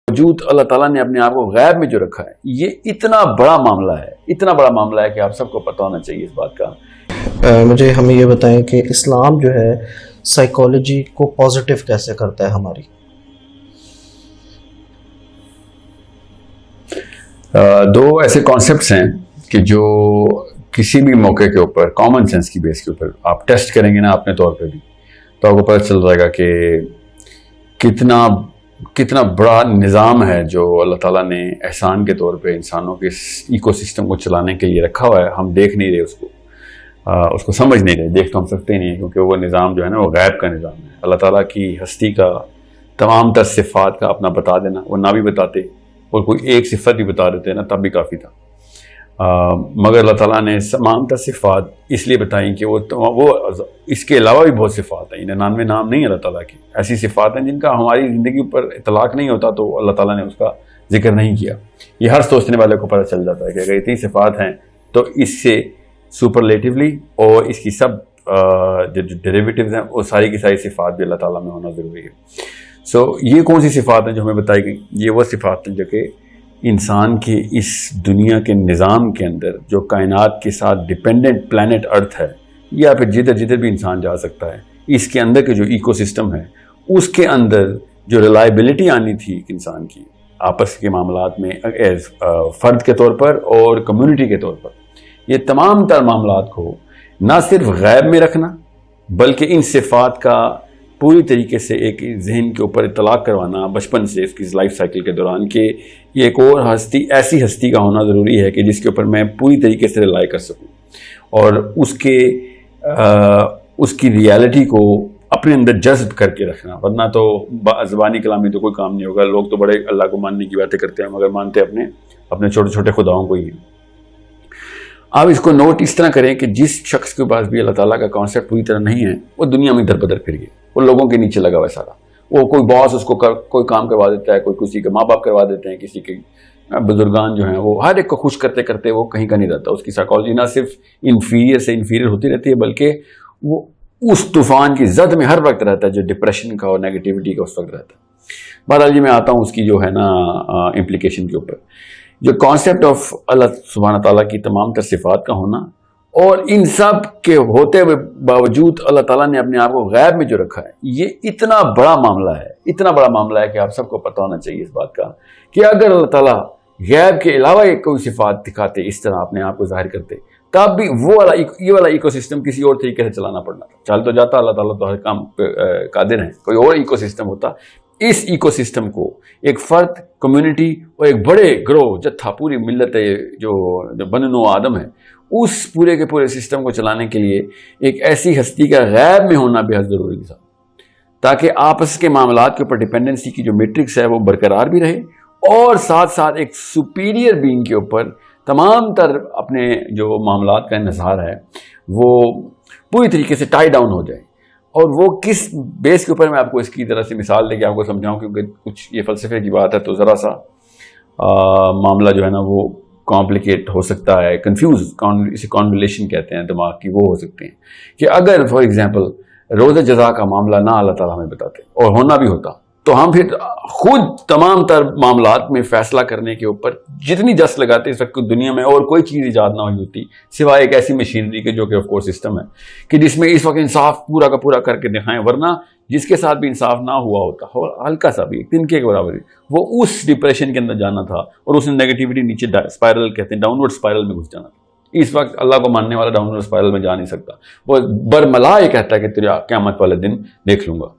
وجود اللہ تعالیٰ نے اپنے آپ کو غیب میں جو رکھا ہے، یہ اتنا بڑا معاملہ ہے، اتنا بڑا معاملہ ہے کہ آپ سب کو پتہ ہونا چاہیے اس بات کا۔ مجھے ہمیں یہ بتائیں کہ اسلام جو ہے سائیکالوجی کو پازیٹیو کیسے کرتا ہے ہماری؟ دو ایسے کانسیپٹس ہیں کہ جو کسی بھی موقع کے اوپر کامن سینس کی بیس کے اوپر آپ ٹیسٹ کریں گے نا اپنے طور پہ بھی، تو آپ کو پتہ چل جائے گا کہ کتنا بڑا نظام ہے جو اللہ تعالیٰ نے احسان کے طور پہ انسانوں کے ایکو سسٹم کو چلانے کے لیے رکھا ہوا ہے۔ ہم دیکھ نہیں رہے اس کو سمجھ نہیں رہے، دیکھ تو ہم سکتے نہیں ہیں، کیونکہ وہ نظام جو ہے نا وہ غیب کا نظام ہے۔ اللہ تعالیٰ کی ہستی کا تمام تر صفات کا اپنا بتا دینا، وہ نہ بھی بتاتے اور کوئی ایک صفت بھی بتا دیتے نا تب بھی کافی تھا، مگر اللہ تعالیٰ نے تمام تر صفات اس لیے بتائیں کہ وہ اس کے علاوہ بھی بہت صفات ہیں، 99 نام نہیں اللہ تعالیٰ کی، ایسی صفات ہیں جن کا ہماری زندگی پر اطلاق نہیں ہوتا تو اللہ تعالیٰ نے اس کا ذکر نہیں کیا۔ یہ ہر سوچنے والے کو پتہ چل جاتا ہے کہ اگر اتنی صفات ہیں تو اس سے سپرلیٹیولی اور اس کی سب جو ڈیریویٹیوز ہیں وہ ساری کی ساری صفات بھی اللہ تعالیٰ میں ہونا ضروری ہے۔ یہ کون سی صفات ہیں جو ہمیں بتائی گئی؟ یہ وہ صفات ہیں جو کہ انسان کی اس دنیا کے نظام کے اندر جو کائنات کے ساتھ ڈیپینڈنٹ پلانٹ ارتھ ہے، یا پھر جدھر بھی انسان جا سکتا ہے، اس کے اندر کے جو ایکو سسٹم ہے اس کے اندر جو ریلائبلٹی آنی تھی ایک انسان کی آپس کے معاملات میں ایز فرد کے طور پر اور کمیونٹی کے طور پر، یہ تمام تر معاملات کو نہ صرف غیب میں رکھنا بلکہ ان صفات کا پوری طریقے سے ایک ذہن کے اوپر اطلاق کروانا بچپن سے اس کی لائف سائیکل کے دوران، کہ یہ ایک اور ایسی ہستی کا ہونا ضروری ہے کہ جس کے اوپر میں پوری طریقے سے ریلائی کر سکوں اور اس کی ریالٹی کو اپنے اندر جذب کر کے رکھنا، ورنہ تو زبانی کلامی تو کوئی کام نہیں ہوگا۔ لوگ تو بڑے اللہ کو ماننے کی باتیں کرتے ہیں مگر مانتے اپنے چھوٹے چھوٹے خداؤں کو ہی ہیں۔ آپ اس کو نوٹ اس طرح کریں کہ جس شخص کے پاس بھی اللہ تعالیٰ کا کانسیپٹ پوری طرح نہیں ہے وہ دنیا میں در بدر پھر گئے، وہ لوگوں کے نیچے لگا ہوا ہے سارا، وہ کوئی باس اس کو کوئی کام کروا دیتا ہے، کوئی کسی کے ماں باپ کروا دیتے ہیں، کسی کے بزرگان جو ہیں وہ ہر ایک کو خوش کرتے کرتے وہ کہیں کا نہیں رہتا۔ اس کی سائیکالوجی نہ صرف انفیریئر سے انفیریئر ہوتی رہتی ہے بلکہ وہ اس طوفان کی زد میں ہر وقت رہتا ہے جو ڈپریشن کا اور نیگیٹیوٹی کا اس وقت رہتا ہے۔ بہرحال جی میں آتا ہوں اس کی جو ہے نا امپلیکیشن کے اوپر، جو کانسیپٹ آف اللہ سبحانہ تعالیٰ کی تمام تر صفات کا ہونا اور ان سب کے ہوتے ہوئے باوجود اللہ تعالیٰ نے اپنے آپ کو غیب میں جو رکھا ہے، یہ اتنا بڑا معاملہ ہے، اتنا بڑا معاملہ ہے کہ آپ سب کو پتہ ہونا چاہیے اس بات کا کہ اگر اللہ تعالیٰ غیب کے علاوہ ایک کوئی صفات دکھاتے، اس طرح اپنے آپ کو ظاہر کرتے، تب بھی یہ والا ایکو سسٹم کسی اور طریقے سے چلانا پڑنا تھا۔ چل تو جاتا، اللہ تعالیٰ تو ہر کام قادر ہیں، کوئی اور ایکو سسٹم ہوتا۔ اس ایکو سسٹم کو ایک فرد، کمیونٹی اور ایک بڑے گروہ جتھا پوری ملت جو بنو آدم ہے، اس پورے کے پورے سسٹم کو چلانے کے لیے ایک ایسی ہستی کا غیب میں ہونا بے حد ضروری تھا تاکہ آپس کے معاملات کے اوپر ڈیپینڈنسی کی جو میٹرکس ہے وہ برقرار بھی رہے اور ساتھ ساتھ ایک سپیریئر بینگ کے اوپر تمام تر اپنے جو معاملات کا انحصار ہے وہ پوری طریقے سے ٹائی ڈاؤن ہو جائے۔ اور وہ کس بیس کے اوپر میں آپ کو اس کی طرح سے مثال دے کے آپ کو سمجھاؤں، کیونکہ کچھ یہ فلسفے کی بات ہے تو ذرا سا معاملہ جو ہے نا وہ کمپلیکیٹ ہو سکتا ہے، کنفیوز، اسے کانولیشن کہتے ہیں دماغ کی، وہ ہو سکتے ہیں کہ اگر فار ایگزامپل روز جزا کا معاملہ نہ اللہ تعالیٰ ہمیں بتاتے اور ہونا بھی ہوتا تو ہم پھر خود تمام تر معاملات میں فیصلہ کرنے کے اوپر جتنی جس لگاتے اس وقت دنیا میں اور کوئی چیز ایجاد نہ ہوئی ہوتی سوائے ایک ایسی مشینری کے جو کہ آف کورس سسٹم ہے کہ جس میں اس وقت انصاف پورا کا پورا کر کے دکھائیں، ورنہ جس کے ساتھ بھی انصاف نہ ہوا ہوتا اور ہلکا سا بھی تنکے کے برابر وہ اس ڈپریشن کے اندر جانا تھا اور اس نے نیگیٹیوٹی نیچے اسپائرل کہتے ہیں ڈاؤن ورڈ اسپائرل میں گھس جانا تھا۔ اس وقت اللہ کو ماننے والا ڈاؤن ورڈ اسپائرل میں جا نہیں سکتا، وہ برملا یہ کہتا ہے کہ تیرے قیامت والے دن دیکھ لوں گا۔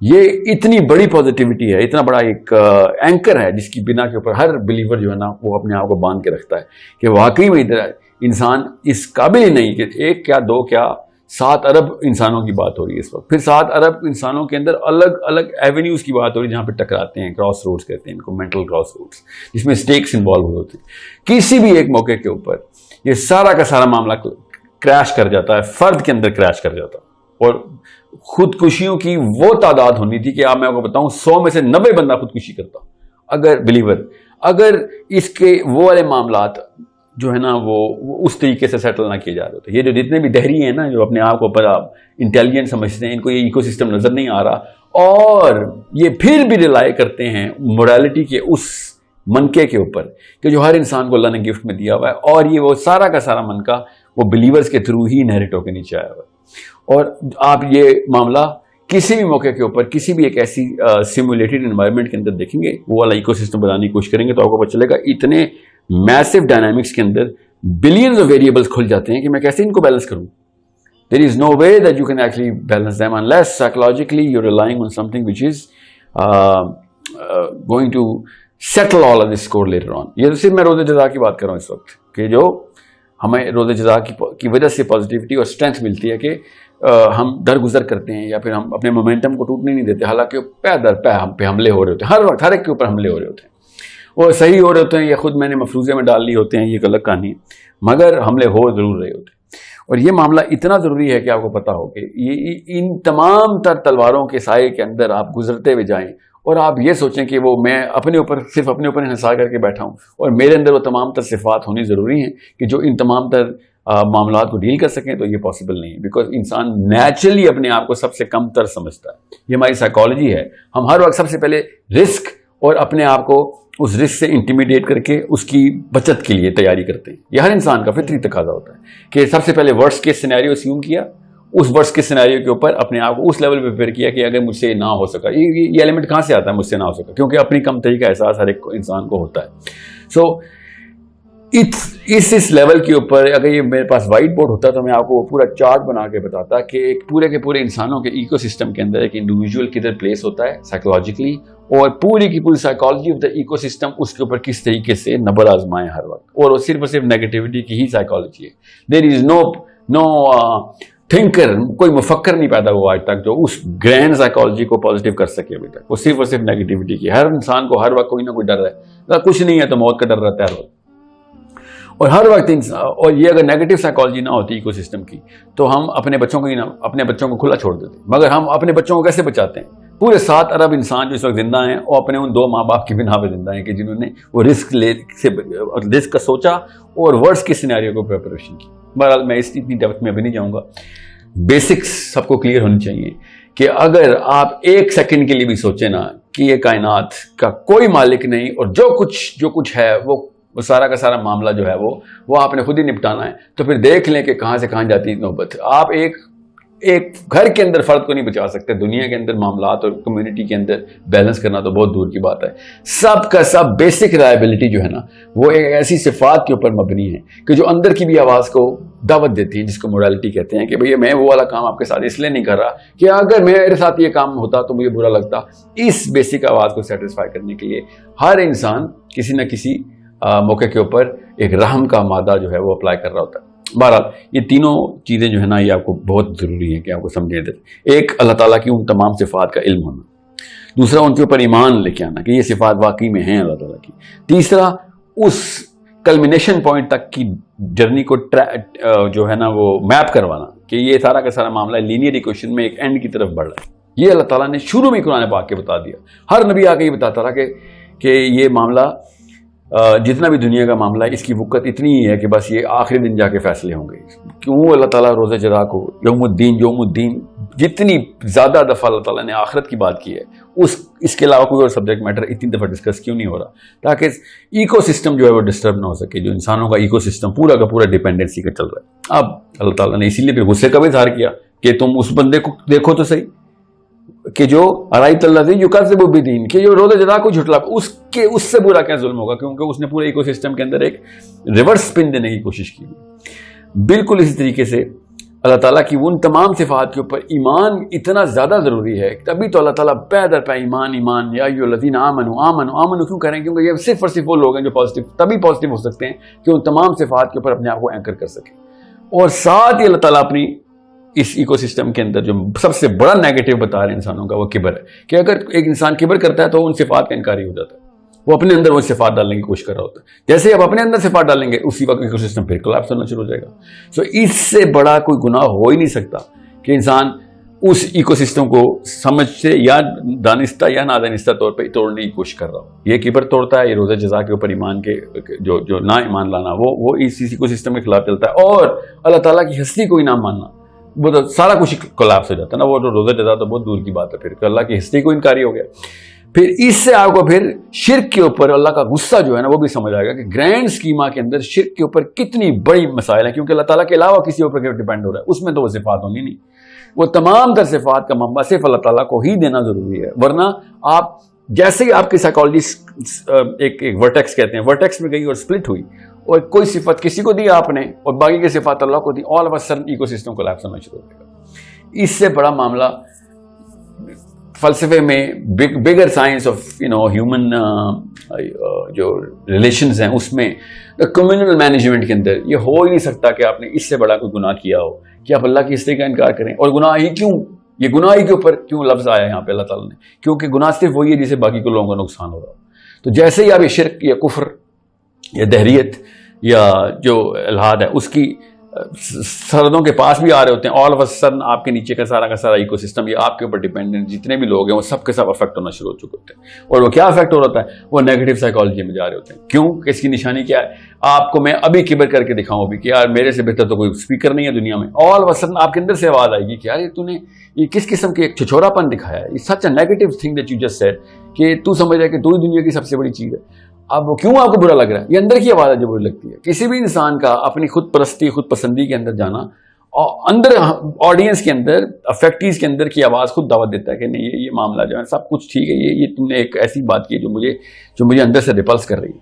یہ اتنی بڑی پازیٹیوٹی ہے، اتنا بڑا ایک اینکر ہے جس کی بنا کے اوپر ہر بلیور جو ہے نا وہ اپنے آپ کو باندھ کے رکھتا ہے کہ واقعی میں ادھر انسان اس قابل ہی نہیں کہ ایک کیا دو کیا 7 ارب انسانوں کی بات ہو رہی ہے اس وقت، پھر 7 ارب انسانوں کے اندر الگ الگ ایونیوز کی بات ہو رہی ہے جہاں پہ ٹکراتے ہیں، کراس روڈز کہتے ہیں ان کو، مینٹل کراس روڈز، جس میں سٹیکس انوالو ہوئے ہوتے ہیں۔ کسی بھی ایک موقع کے اوپر یہ سارا کا سارا معاملہ کریش کر جاتا ہے، فرد کے اندر کریش کر جاتا ہے۔ اور خودکشیوں کی وہ تعداد ہونی تھی کہ آپ میں آپ کو بتاؤں 100 میں سے 90 بندہ خودکشی کرتا اگر بلیور، اگر اس کے وہ والے معاملات جو ہے نا وہ اس طریقے سے سیٹل نہ کیے جا رہے ہوتے۔ یہ جو جتنے بھی دہری ہیں نا جو اپنے آپ کو پر انٹیلیجنٹ سمجھتے ہیں، ان کو یہ ایکو سسٹم نظر نہیں آ رہا اور یہ پھر بھی ریلائی کرتے ہیں موریلٹی کے اس منکے کے اوپر کہ جو ہر انسان کو اللہ نے گفٹ میں دیا ہوا ہے، اور یہ وہ سارا کا سارا منکا وہ بلیورز کے تھرو ہی انہیرٹ ہو کے نیچے آیا ہوا ہے۔ اور آپ یہ معاملہ کسی بھی موقع کے اوپر کسی بھی ایک ایسی سیمولیٹڈ انوائرمنٹ کے اندر دیکھیں گے، وہ والا ایکو سسٹم بنانے کی کوشش کریں گے تو آپ کو پتہ چلے گا اتنے میسو ڈائنامکس کے اندر بلینز آف ویریبلس کھل جاتے ہیں کہ میں کیسے ان کو بیلنس کروں۔ There is no way that you can actually balance them unless psychologically you're relying on something which is going to settle all of this score later on. یہ صرف میں روزہ جزا کی بات کر رہا ہوں اس وقت کہ جو ہمیں روزہ جزا کی وجہ سے پازیٹیوٹی اور اسٹرینتھ ملتی ہے کہ ہم درگزر کرتے ہیں یا پھر ہم اپنے مومنٹم کو ٹوٹنے نہیں دیتے، حالانکہ پہ در پہ ہم پہ حملے ہو رہے ہوتے ہیں، ہر وقت ہر ایک کے اوپر حملے ہو رہے ہوتے ہیں، وہ صحیح ہو رہے ہوتے ہیں یا خود میں نے مفروضے میں ڈال لیے ہوتے ہیں، یہ ایک الگ کہانی ہے، مگر حملے ہو ضرور رہے ہوتے ہیں۔ اور یہ معاملہ اتنا ضروری ہے کہ آپ کو پتا ہو کہ یہ ان تمام تر تلواروں کے سائے کے اندر آپ گزرتے ہوئے جائیں اور آپ یہ سوچیں کہ وہ میں اپنے اوپر صرف اپنے اوپر انحصار کر کے بیٹھا ہوں اور میرے اندر وہ تمام تر صفات ہونی ضروری ہیں کہ جو ان تمام تر معاملات کو ڈیل کر سکیں، تو یہ پاسبل نہیں ہے، بیکاز انسان نیچرلی اپنے آپ کو سب سے کم تر سمجھتا ہے۔ یہ ہماری سائیکالوجی ہے، ہم ہر وقت سب سے پہلے رسک اور اپنے آپ کو اس رسک سے انٹیمیڈیٹ کر کے اس کی بچت کے لیے تیاری کرتے ہیں۔ یہ ہر انسان کا فطری تقاضا ہوتا ہے کہ سب سے پہلے ورسٹ کیس سینیریو اسیوم کیا، اس ورسٹ کیس سینیریو کے اوپر اپنے آپ کو اس لیول پہ پریپیئر کیا کہ اگر مجھ سے نہ ہو سکا، یہ ایلیمنٹ کہاں سے آتا ہے مجھ سے نہ ہو سکا، کیونکہ اپنی کم تری کا احساس ہر ایک انسان کو ہوتا ہے۔ سو اس لیول کے اوپر اگر یہ میرے پاس وائٹ بورڈ ہوتا تو میں آپ کو پورا چارٹ بنا کے بتاتا کہ ایک پورے کے پورے انسانوں کے ایکو سسٹم کے اندر ایک انڈیویجول کدھر پلیس ہوتا ہے سائیکولوجیکلی، اور پوری کی پوری psychology of the ecosystem اس کے اوپر کس طریقے سے نبر آزمائیں ہر وقت، اور وہ صرف نیگیٹیوٹی کی ہی سائیکالوجی ہے۔ دیر از نو تھنکر، کوئی مفکر نہیں پیدا ہوا آج تک جو اس گرینڈ سائیکالوجی کو پازیٹیو کر سکے ابھی تک، وہ صرف اور صرف نیگیٹیوٹی کی۔ ہر انسان کو ہر وقت کوئی نہ کوئی ڈر ہے، کچھ نہیں ہے تو موت کا ڈر رہتا ہے ہر وقت، اور ہر وقت اور یہ اگر نیگیٹو سائیکالوجی نہ ہوتی ایکو سسٹم کی تو ہم اپنے بچوں کو کھلا چھوڑ دیتے، مگر ہم اپنے بچوں کو کیسے بچاتے ہیں؟ پورے 7 ارب انسان جو اس وقت زندہ ہیں وہ اپنے ان 2 ماں باپ کی بنا پہ زندہ ہیں کہ جنہوں نے وہ رسک کا سوچا اور ورڈز کے سینیریو کو پریپریشن کی۔ بہرحال میں اس اتنی ڈیپتھ میں ابھی نہیں جاؤں گا، بیسکس سب کو کلیئر ہونی چاہیے کہ اگر آپ ایک سیکنڈ کے لیے بھی سوچیں نا کہ یہ کائنات کا کوئی مالک نہیں اور جو کچھ ہے وہ سارا کا سارا معاملہ جو ہے وہ آپ نے خود ہی نپٹانا ہے، تو پھر دیکھ لیں کہ کہاں سے کہاں جاتی نوبت۔ آپ ایک گھر کے اندر فرد کو نہیں بچا سکتے، دنیا کے اندر معاملات اور کمیونٹی کے اندر بیلنس کرنا تو بہت دور کی بات ہے۔ سب کا سب بیسک رائبلٹی جو ہے نا وہ ایک ایسی صفات کے اوپر مبنی ہے کہ جو اندر کی بھی آواز کو دعوت دیتی ہے، جس کو موریلٹی کہتے ہیں کہ بھئی میں وہ والا کام آپ کے ساتھ اس لیے نہیں کر رہا کہ اگر میرے ساتھ یہ کام ہوتا تو مجھے برا لگتا۔ اس بیسک آواز کو سیٹسفائی کرنے کے لیے ہر انسان کسی نہ کسی موقع کے اوپر ایک رحم کا مادہ جو ہے وہ اپلائی کر رہا ہوتا ہے۔ بہرحال یہ تینوں چیزیں جو ہے نا یہ آپ کو بہت ضروری ہے کہ آپ کو سمجھیں دیں۔ ایک اللہ تعالیٰ کی ان تمام صفات کا علم ہونا، دوسرا ان کے اوپر ایمان لے کے آنا کہ یہ صفات واقعی میں ہیں اللہ تعالیٰ کی، تیسرا اس کلمینیشن پوائنٹ تک کی جرنی کو جو ہے نا وہ میپ کروانا کہ یہ سارا کا سارا معاملہ لینئر ایکویشن میں ایک اینڈ کی طرف بڑھ رہا ہے۔ یہ اللہ تعالیٰ نے شروع میں قرآن پاک کے بتا دیا، ہر نبی آ کے یہ بتاتا رہا کہ یہ معاملہ جتنا بھی دنیا کا معاملہ ہے اس کی وقت اتنی ہی ہے کہ بس یہ آخری دن جا کے فیصلے ہوں گے۔ کیوں اللہ تعالیٰ روزہ جزا کو یوم الدین جتنی زیادہ دفعہ اللہ تعالیٰ نے آخرت کی بات کی ہے، اس کے علاوہ کوئی اور سبجیکٹ میٹر اتنی دفعہ ڈسکس کیوں نہیں ہو رہا؟ تاکہ ایکو سسٹم جو ہے وہ ڈسٹرب نہ ہو سکے، جو انسانوں کا ایکو سسٹم پورا کا پورا ڈیپینڈنسی کا چل رہا ہے۔ اب اللہ تعالیٰ نے اسی لیے پھر غصے کا بھی اظہار کیا کہ تم اس بندے کو دیکھو تو صحیح کہ جو ارائیت الذی یکذب بالدین، کہ جو روزہ جزا کو جھٹلا، اس سے برا کیا ظلم ہوگا، کیونکہ اس نے پورے ایکو سسٹم کے اندر ایک ریورس سپن دینے کی کوشش کی۔ بالکل اسی طریقے سے اللہ تعالیٰ کی ان تمام صفات کے اوپر ایمان اتنا زیادہ ضروری ہے، تبھی تو اللہ تعالیٰ پے در پے ایمان یا ایھا الذین آمنوا کیوں کہیں؟ کیونکہ یہ صرف اور صرف وہ لوگ ہیں جو تبھی پازیٹیو ہو سکتے ہیں کہ ان تمام صفات کے اوپر اپنے آپ کو اینکر کر سکیں۔ اور ساتھ ہی اللہ تعالیٰ اپنی اس ایکو سسٹم کے اندر جو سب سے بڑا نیگیٹو بتا رہے ہیں انسانوں کا وہ کبر ہے، کہ اگر ایک انسان کبر کرتا ہے تو ان صفات کا انکاری ہو جاتا ہے، وہ اپنے اندر وہ صفات ڈالنے کی کوشش کر رہا ہوتا ہے۔ جیسے آپ اپنے اندر صفات ڈالیں گے اسی وقت ایکو سسٹم پھر کولیپس ہونا شروع ہو جائے گا۔ سو اس سے بڑا کوئی گناہ ہو ہی نہیں سکتا کہ انسان اس ایکو سسٹم کو سمجھ سے یا دانستہ یا نادانستہ طور پہ توڑنے کی کوشش کر رہا ہو۔ یہ کبر توڑتا ہے، یہ روزہ جزا کے اوپر ایمان کے جو نہ ایمان لانا وہ اس ایکو سسٹم کے خلاف چلتا ہے، اور اللہ تعالیٰ کی ہستی کو ہی نہ ماننا وہ تو سارا کچھ کولیپس ہو جاتا ہے نا. وہ تو روزہ جزا تو بہت دور کی بات ہے, پھر اللہ کی ہستی کو انکاری ہو گیا. پھر اس سے آپ کو پھر شرک کے اوپر اللہ کا غصہ جو ہے نا وہ بھی سمجھ آئے گا کہ گرینڈ اسکیما کے اندر شرک کے اوپر کتنی بڑی مسائل ہیں, کیونکہ اللہ تعالیٰ کے علاوہ کسی اوپر ڈیپینڈ ہو رہا ہے, اس میں تو وہ صفات ہونی نہیں. وہ تمام تر صفات کا منبع صرف اللہ تعالیٰ کو ہی دینا ضروری ہے. ورنہ آپ جیسے ہی آپ کی سائیکالوجی ایک ورٹیکس کہتے ہیں, ورٹیکس میں گئی اور سپلٹ ہوئی اور کوئی صفت کسی کو دی آپ نے اور باقی کی صفات اللہ کو دی, all of a sudden ecosystem collapse ہونا شروع ہو جائے گا. اس سے بڑا معاملہ فلسفے میں بگر سائنس آف ہیومن جو ریلیشنز ہیں اس میں کمیونل مینجمنٹ کے اندر یہ ہو ہی نہیں سکتا کہ آپ نے اس سے بڑا کوئی گناہ کیا ہو کہ آپ اللہ کی ہستی کا انکار کریں. اور گناہ ہی کیوں, یہ گناہ ہی کے اوپر کیوں لفظ آیا یہاں پہ اللہ تعالیٰ نے, کیونکہ گناہ صرف وہی ہے جسے باقی کو لوگوں کا نقصان ہو رہا ہو. تو جیسے ہی آپ یہ شرک یا کفر یا دہریت یا جو الحاد ہے اس کی سرحدوں کے پاس بھی آ رہے ہوتے ہیں, آل آف اے سڈن آپ کے نیچے کا سارا ایکو سسٹم یہ آپ کے اوپر ڈیپینڈنٹ جتنے بھی لوگ ہیں وہ سب کے سب افیکٹ ہونا شروع ہو چکے ہوتے ہیں. اور وہ کیا افیکٹ ہو رہا ہے, وہ نیگیٹو سائیکالوجی میں جا رہے ہوتے ہیں. کیوں, کہ اس کی نشانی کیا ہے, آپ کو میں ابھی کبر کر کے دکھاؤں ابھی کہ یار میرے سے بہتر تو کوئی اسپیکر نہیں ہے دنیا میں. آل آف اے سڈن آپ کے اندر سے آواز آئے گی کہ یار تو نے یہ کس قسم کے ایک چھچورا پن دکھایا ہے, such a negative thing that you just said کہ تو سمجھ رہا ہے کہ تو ہی دنیا کی سب سے بڑی چیز ہے. اب وہ کیوں آپ کو برا لگ رہا ہے, یہ اندر کی آواز ہے جو بری لگتی ہے. کسی بھی انسان کا اپنی خود پرستی خود پسندی کے اندر جانا اور اندر آڈینس کے اندر افیکٹیز کے اندر کی آواز خود دعوت دیتا ہے کہ نہیں یہ معاملہ جو ہے سب کچھ ٹھیک ہے, یہ تم نے ایک ایسی بات کی جو مجھے اندر سے ریپلس کر رہی ہے.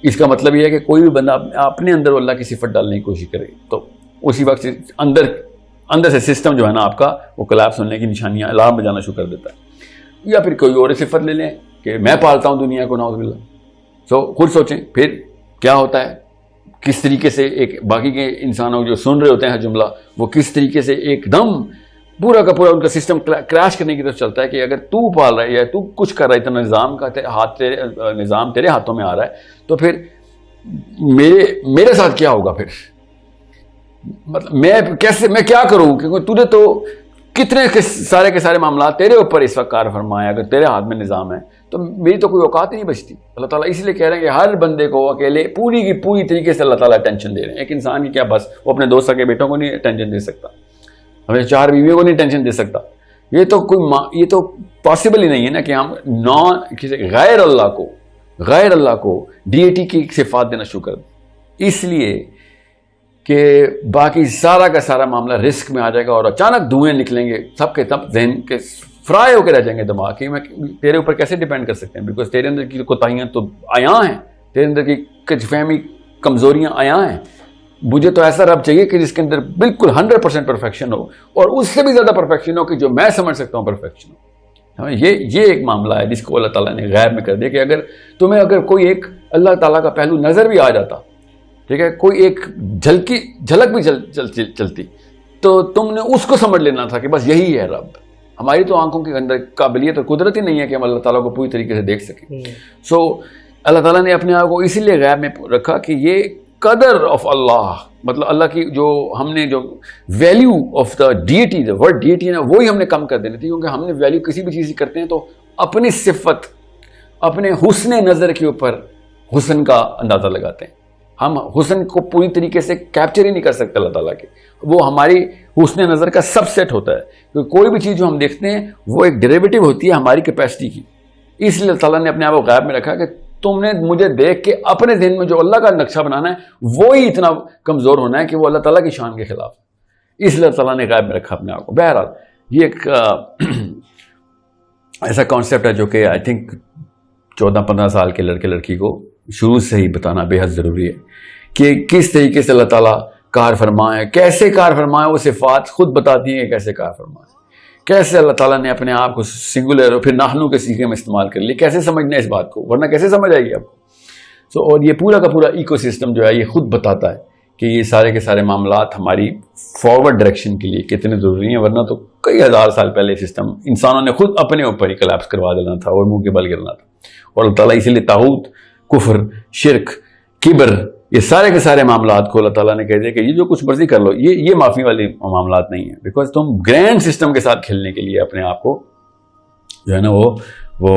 اس کا مطلب یہ ہے کہ کوئی بھی بندہ اپنے اندر اللہ کی صفت ڈالنے کی کوشش کرے تو اسی وقت اندر سے سسٹم جو ہے نا آپ کا وہ کولیپس ہونے کی نشانیاں الارم بجانا شروع کر دیتا ہے. یا پھر کوئی اور صفت لے لیں کہ میں پالتا ہوں دنیا کو, نعوذ باللہ. خود سوچیں پھر کیا ہوتا ہے, کس طریقے سے ایک باقی کے انسانوں جو سن رہے ہوتے ہیں جملہ وہ کس طریقے سے ایک دم پورا کا پورا ان کا سسٹم کریش کرنے کی طرف چلتا ہے کہ اگر تو پال رہا ہے یا تو کچھ کر رہا ہے, اتنا نظام کا نظام تیرے ہاتھوں میں آ رہا ہے تو پھر میرے ساتھ کیا ہوگا, پھر مطلب میں کیا کروں, کیونکہ تو نے تو کتنے سارے کے سارے معاملات تیرے اوپر اس وقت کار فرمائے, اگر تیرے ہاتھ میں نظام ہے تو میری تو کوئی اوقات ہی نہیں بچتی. اللہ تعالیٰ اس لیے کہہ رہے ہیں کہ ہر بندے کو اکیلے پوری کی پوری طریقے سے اللہ تعالیٰ ٹینشن دے رہے ہیں. ایک انسان کی کیا بس وہ اپنے دوست کے بیٹوں کو نہیں ٹینشن دے سکتا, ہمیں 4 بیویوں کو نہیں ٹینشن دے سکتا. یہ تو پاسبل ہی نہیں ہے نا کہ ہم غیر اللہ کو ڈیٹی کی صفات دینا شروع کر دیں. اس لیے کہ باقی سارا کا سارا معاملہ رسک میں آ جائے گا اور اچانک دھوئیں نکلیں گے سب کے تب ذہن کے فرائی ہو کے رہ جائیں گے دماغ کہ میں تیرے اوپر کیسے ڈیپینڈ کر سکتے ہیں, بیکاز تیرے اندر کی کوتاہیاں تو عیاں ہیں, تیرے اندر کی کچھ فہمی کمزوریاں عیاں ہیں. مجھے تو ایسا رب چاہیے کہ جس کے اندر بالکل 100% پرفیکشن ہو اور اس سے بھی زیادہ پرفیکشن ہو کہ جو میں سمجھ سکتا ہوں پرفیکشن ہو. یہ ایک معاملہ ہے جس کو اللہ تعالیٰ نے غیب میں کر دیا کہ اگر کوئی ایک اللہ تعالیٰ کا پہلو نظر بھی آ جاتا, ٹھیک ہے, کوئی ایک جھلک بھی چلتی تو تم نے اس کو سمجھ لینا تھا کہ بس یہی ہے رب. ہماری تو آنکھوں کے اندر قابلیت اور قدرت ہی نہیں ہے کہ ہم اللہ تعالیٰ کو پوری طریقے سے دیکھ سکیں. سو اللہ تعالیٰ نے اپنے آپ کو اسی لیے غیب میں رکھا کہ یہ قدر آف اللہ, مطلب اللہ کی جو ہم نے جو value of the duty, the word duty ہے نا, وہی ہم نے کم کر دینی تھی. کیونکہ ہم نے ویلیو کسی بھی چیز کی کرتے ہیں تو اپنی صفت اپنے حسن نظر کے اوپر حسن کا اندازہ لگاتے ہیں. ہم حسن کو پوری طریقے سے کیپچر ہی نہیں کر سکتے اللہ تعالیٰ کے, وہ ہماری حسن نظر کا سب سیٹ ہوتا ہے. کیونکہ کوئی بھی چیز جو ہم دیکھتے ہیں وہ ایک ڈیریویٹو ہوتی ہے ہماری کیپیسٹی کی. اس لیے اللہ تعالیٰ نے اپنے آپ کو غیب میں رکھا کہ تم نے مجھے دیکھ کے اپنے ذہن میں جو اللہ کا نقشہ بنانا ہے وہی اتنا کمزور ہونا ہے کہ وہ اللہ تعالیٰ کی شان کے خلاف. اس لیے اللہ تعالیٰ نے غیب میں رکھا اپنے آپ کو. بہرحال یہ ایک ایسا کانسیپٹ ہے جو کہ آئی تھنک 14-15 سال کے لڑکے لڑکی کو شروع سے ہی بتانا بے حد ضروری ہے کہ کس طریقے سے اللہ تعالیٰ کار فرمائے, کیسے کار فرمائے. وہ صفات خود بتاتی ہیں کہ کیسے کار فرمائے, کیسے اللہ تعالیٰ نے اپنے آپ کو سنگولر اور پھر نحنو کے سیغے میں استعمال کر لی. کیسے سمجھنا ہے اس بات کو, ورنہ کیسے سمجھ آئے گی آپ کو. اور یہ پورا کا پورا ایکو سسٹم جو ہے یہ خود بتاتا ہے کہ یہ سارے کے سارے معاملات ہماری فارورڈ ڈائریکشن کے لیے کتنے ضروری ہیں. ورنہ تو کئی ہزار سال پہلے سسٹم انسانوں نے خود اپنے اوپر ہی کلیپس کروا دینا تھا اور منہ کے بل گرنا تھا. اور اللہ تعالیٰ اسی لیے طاغوت, کفر, شرک, کبر, یہ سارے کے سارے معاملات کو اللہ تعالیٰ نے کہہ دیا کہ یہ جو کچھ مرضی کر لو, یہ معافی والے معاملات نہیں ہیں. بیکاز تم گرینڈ سسٹم کے ساتھ کھیلنے کے لیے اپنے آپ کو جو ہے نا وہ